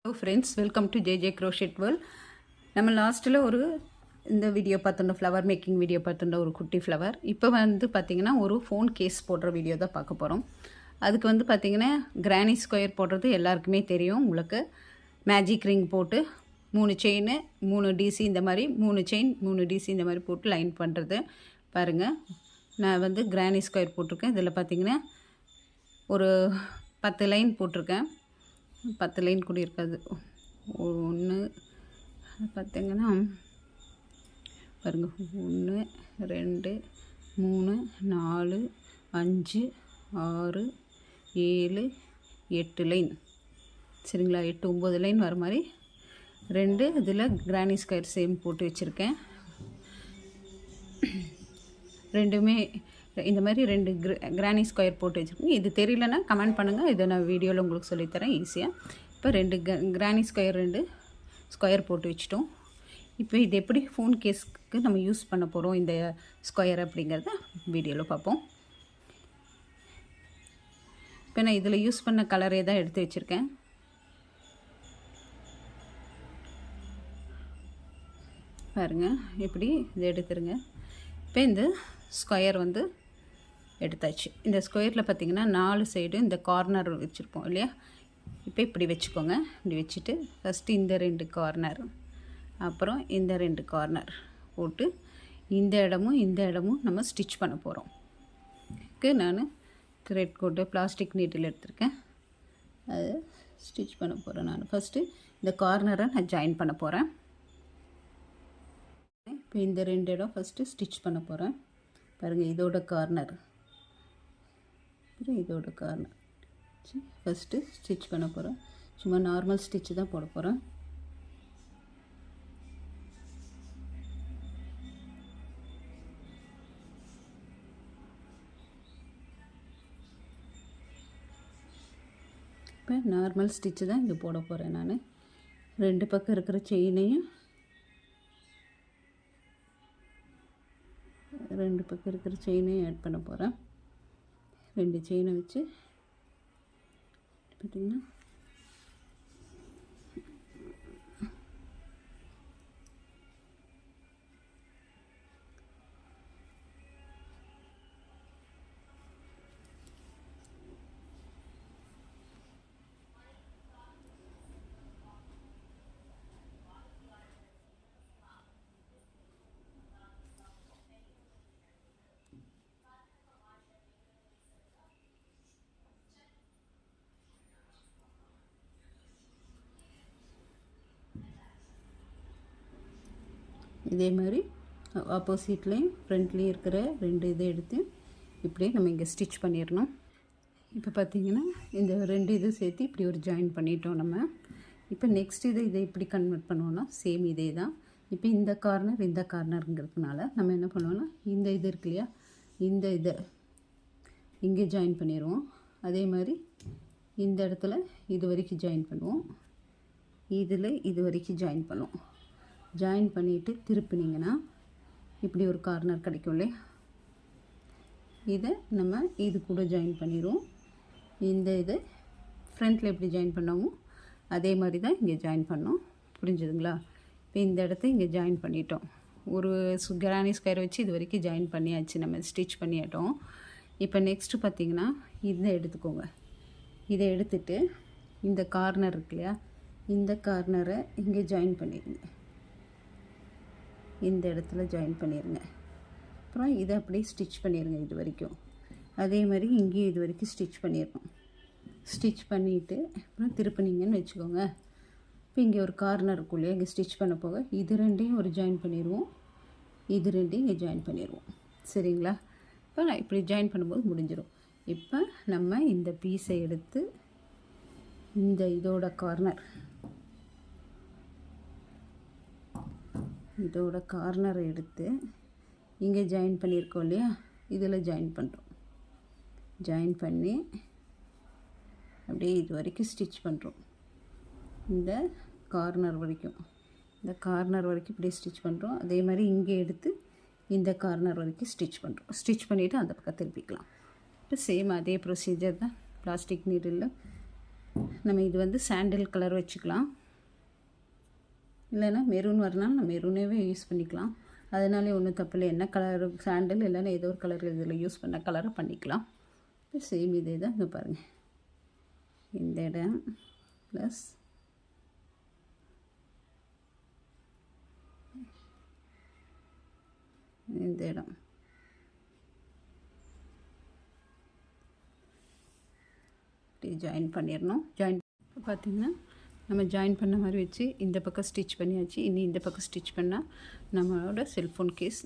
Hello friends, welcome to JJ Crochet World. நம்ம லாஸ்ட்டில் இந்த வீடியோ பார்த்துட்டோம், ஃப்ளவர் மேக்கிங் வீடியோ பார்த்துட்டோம், ஒரு குட்டி ஃப்ளவர். இப்போ பார்த்திங்கன்னா ஒரு ஃபோன் கேஸ் போடுற வீடியோ தான் பார்க்க போகிறோம். அதுக்கு பார்த்திங்கன்னா கிரானி ஸ்கொயர் போடுறது எல்லாருக்குமே தெரியும். உங்களுக்கு மேஜிக் ரிங் போட்டு 3 செயின் 3 டிசி இந்த மாதிரி 3 செயின் 3 டிசி இந்த மாதிரி போட்டு லைன் பண்ணுறது பாருங்கள். நான் கிரானி ஸ்கொயர் போட்டிருக்கேன். இதில் பார்த்திங்கன்னா ஒரு 10 லைன் போட்டிருக்கேன். 10 லைன் கூட இருக்காது. ஒன்று பார்த்திங்கன்னா பாருங்கள், 1 2 3 4 5 6 7 8 லைன், சரிங்களா? 8 9 லைன் வர மாதிரி 2 இதில் கிரானி ஸ்கொயர் சேம் போட்டு வச்சுருக்கேன். ரெண்டுமே இந்த மாதிரி 2 கிரானி ஸ்கொயர் போட்டு வச்சுருக்கேன். இது தெரியலன்னா கமெண்ட் பண்ணுங்கள், இதை நான் வீடியோவில் உங்களுக்கு சொல்லித்தரேன் ஈஸியாக. இப்போ 2 கிரானி ஸ்கொயர் 2 ஸ்கொயர் போட்டு வச்சுட்டோம். இப்போ இது எப்படி ஃபோன் கேஸ்க்கு நம்ம யூஸ் பண்ண போகிறோம் இந்த ஸ்கொயர் அப்படிங்கிறத வீடியோவில் பார்ப்போம். இப்போ நான் இதில் யூஸ் பண்ண கலரே தான் எடுத்து வச்சுருக்கேன். பாருங்கள், இப்படி இதை எடுத்துருங்க. இப்போ இந்த ஸ்கொயர் எடுத்தாச்சு. இந்த ஸ்கொயரில் பார்த்திங்கன்னா 4 சைடு இந்த கார்னர் வச்சுருப்போம் இல்லையா? இப்போ இப்படி வச்சுக்கோங்க. இப்படி வச்சுட்டு ஃபஸ்ட்டு இந்த 2 கார்னர், அப்புறம் இந்த 2 கார்னர் போட்டு இந்த இடமும் நம்ம ஸ்டிச் பண்ண போகிறோம். நான் த்ரெட் கோட்டு பிளாஸ்டிக் நீட்டில் எடுத்திருக்கேன், அது ஸ்டிச் பண்ண போகிறேன். நான் ஃபஸ்ட்டு இந்த கார்னரை நான் ஜாயின் பண்ண போகிறேன். இப்போ இந்த 2 இடம் ஃபஸ்ட்டு ஸ்டிச் பண்ண போகிறேன். பாருங்கள், இதோட கார்னர் இதோட கார்னர் ஃபஸ்ட்டு ஸ்டிச் பண்ண போகிறேன். சும்மா நார்மல் ஸ்டிச்சு தான் போட போகிறேன். இப்போ நார்மல் ஸ்டிச்சு தான் இங்கே போட போகிறேன். நான் 2 பக்கம் இருக்கிற செயினையும் 2 பக்கம் இருக்கிற செயினையும் ஆட் பண்ண போகிறேன். 2 செயினை வச்சு பார்த்திங்கன்னா இதே மாதிரி ஆப்போசிட்லேயும் ஃப்ரண்ட்லேயும் இருக்கிற 2 இதை எடுத்து இப்படியே நம்ம இங்கே ஸ்டிச் பண்ணிடணும். இப்போ பார்த்திங்கன்னா இந்த 2 இது சேர்த்து இப்படி ஒரு ஜாயின் பண்ணிட்டோம் நம்ம. இப்போ நெக்ஸ்ட் இதை இப்படி கன்வெர்ட் பண்ணுவோன்னா சேம் இதே தான். இப்போ இந்த கார்னருங்கிறதுனால நம்ம என்ன பண்ணுவோன்னா இந்த இது இருக்கு இல்லையா, இந்த இதை இங்கே ஜாயின் பண்ணிடுவோம். அதே மாதிரி இந்த இடத்துல இது வரைக்கும் ஜாயின் பண்ணுவோம், இதில் இது வரைக்கும் ஜாயின் பண்ணுவோம். ஜாயின் பண்ணிவிட்டு திருப்பினீங்கன்னா இப்படி ஒரு கார்னர் கிடைக்கும் இல்லையா, இதை நம்ம இது கூட ஜாயின் பண்ணிடுவோம். இந்த இதை ஃப்ரண்ட்டில் எப்படி ஜாயின் பண்ணோமோ அதே மாதிரி தான் இங்கே ஜாயின் பண்ணோம். புரிஞ்சுதுங்களா? இப்போ இந்த இடத்த இங்கே ஜாயின் பண்ணிட்டோம். ஒரு கிரானி ஸ்கொயர் வச்சு இது வரைக்கும் ஜாயின் பண்ணியாச்சு, நம்ம ஸ்டிச் பண்ணிட்டோம். இப்போ நெக்ஸ்ட்டு பார்த்திங்கன்னா இதை எடுத்துக்கோங்க. இதை எடுத்துட்டு இந்த கார்னர் இருக்கு இல்லையா, இந்த கார்னரை இங்கே ஜாயின் பண்ணிடுங்க. இந்த இடத்துல ஜாயின் பண்ணிடுங்க. அப்புறம் இதை அப்படியே ஸ்டிச் பண்ணிடுங்க இது வரைக்கும். அதே மாதிரி இங்கேயும் இது வரைக்கும் ஸ்டிச் பண்ணிடணும். ஸ்டிச் பண்ணிவிட்டு அப்புறம் திருப்பினீங்கன்னு வச்சுக்கோங்க. இப்போ இங்கே ஒரு கார்னர் இருக்கும் இல்லையா, இங்கே ஸ்டிச் பண்ண போக இது 2ஐயும் ஒரு ஜாயின் பண்ணிடுவோம், இது 2ஐயும் இங்கே ஜாயின் பண்ணிடுவோம். சரிங்களா? இப்போ நான் இப்படி ஜாயின் பண்ணும்போது முடிஞ்சிடும். இப்போ நம்ம இந்த பீஸை எடுத்து இந்த இதோட கார்னரை எடுத்து இங்கே ஜாயின் பண்ணியிருக்கோம் இல்லையா, இதில் ஜாயின் பண்ணுறோம். ஜாயின் பண்ணி அப்படியே இது வரைக்கும் ஸ்டிச் பண்ணுறோம். இந்த கார்னர் வரைக்கும் இப்படியே ஸ்டிச் பண்ணுறோம். அதே மாதிரி இங்கே எடுத்து இந்த கார்னர் வரைக்கும் ஸ்டிச் பண்ணுறோம். ஸ்டிச் பண்ணிவிட்டு அந்த பக்கம் திருப்பிக்கலாம். இப்போ சேம் அதே ப்ரொசீஜர் தான். பிளாஸ்டிக் நீடில் நம்ம இது வந்து சாண்டில் கலர் வச்சுக்கலாம், இல்லைன்னா மெரூன் வரனால நம்ம மெரூனேவே யூஸ் பண்ணிக்கலாம். அதனாலே ஒன்றும் தப்பில்லை. என்ன கலர் சாண்டில் இல்லைன்னா ஏதோ ஒரு கலர் இதில் யூஸ் பண்ண கலரை பண்ணிக்கலாம். இப்போ சேம் இதே தான் இங்கே பாருங்கள், இந்த இடம் ப்ளஸ் இந்த இடம். இப்படி ஜாயின் பண்ணிடணும். ஜாயின் பார்த்திங்கன்னா நம்ம ஜாயின் பண்ண மாதிரி வச்சு இந்த பக்கம் ஸ்டிச் பண்ணியாச்சு. இனி இந்த பக்கம் ஸ்டிச் பண்ணால் நம்மளோட செல்ஃபோன் கேஸ்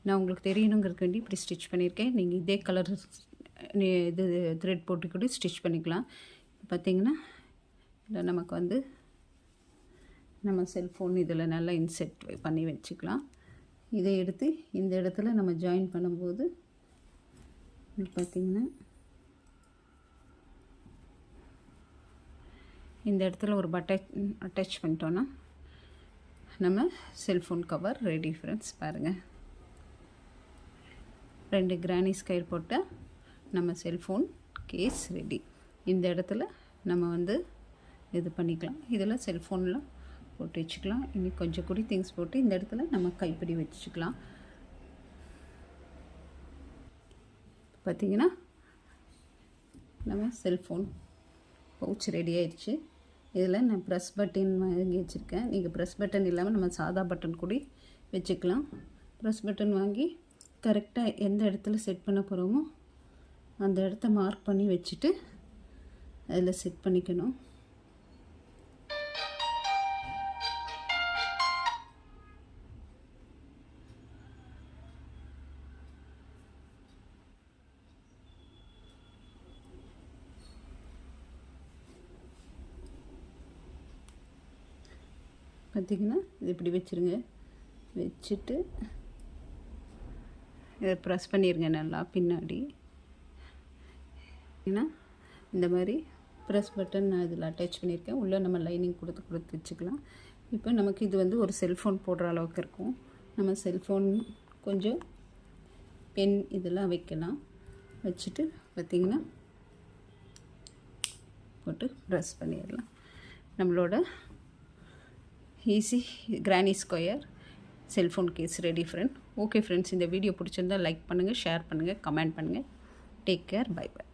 நான் உங்களுக்கு தெரியணுங்கிறதுக்கு வேண்டி இப்படி ஸ்டிச் பண்ணியிருக்கேன். நீங்கள் இதே கலர் இது த்ரெட் போட்டு கூட ஸ்டிச் பண்ணிக்கலாம். பார்த்திங்கன்னா இல்லை நமக்கு வந்து நம்ம செல்ஃபோன் இதில் நல்லா இன்செர்ட் பண்ணி வச்சுக்கலாம். இதை எடுத்து இந்த இடத்துல நம்ம ஜாயின் பண்ணும்போது பார்த்திங்கன்னா இந்த இடத்துல ஒரு அட்டாச் பண்ணிட்டோன்னா நம்ம செல்ஃபோன் கவர் ரெடி ஃப்ரெண்ட்ஸ். பாருங்கள், 2 கிரானி ஸ்கொயர் போட்டால் நம்ம செல்ஃபோன் கேஸ் ரெடி. இந்த இடத்துல நம்ம வந்து இது பண்ணிக்கலாம். இதில் செல்ஃபோனில் போட்டு வச்சுக்கலாம். இனி கொஞ்சம் கூடி திங்ஸ் போட்டு இந்த இடத்துல நம்ம கைப்பிடி வச்சுக்கலாம். பார்த்திங்கன்னா நம்ம செல்ஃபோன் பவுச் ரெடி ஆயிடுச்சு. இதில் நான் ப்ரெஸ் பட்டன் வாங்கி வச்சுருக்கேன். நீங்கள் ப்ரெஸ் பட்டன் இல்லாமல் நம்ம சாதா பட்டன் கூட வச்சுக்கலாம். ப்ரெஸ் பட்டன் வாங்கி கரெக்டாக எந்த இடத்துல செட் பண்ண போகிறோமோ அந்த இடத்த மார்க் பண்ணி வச்சுட்டு அதில் செட் பண்ணிக்கணும். பார்த்திங்கன்னா இது இப்படி வச்சுருங்க. வச்சுட்டு இதை ப்ரெஸ் பண்ணிடுங்க நல்லா பின்னாடி. ஏன்னா இந்த மாதிரி ப்ரெஸ் பட்டன் நான் இதில் அட்டாச் பண்ணியிருக்கேன். உள்ளே நம்ம லைனிங் கொடுத்து வச்சுக்கலாம். இப்போ நமக்கு இது வந்து ஒரு செல்ஃபோன் போடுற அளவுக்கு இருக்கும். நம்ம செல்ஃபோன் கொஞ்சம் பென் இதெல்லாம் வைக்கலாம். வச்சுட்டு பார்த்திங்கன்னா போட்டு ப்ரெஸ் பண்ணிடலாம். நம்மளோட easy granny square cellphone case ready friend. Okay friends, இந்த வீடியோ பிடிச்சிருந்தால் லைக் பண்ணுங்கள், ஷேர் பண்ணுங்கள், கமெண்ட் பண்ணுங்கள். Take care, bye by.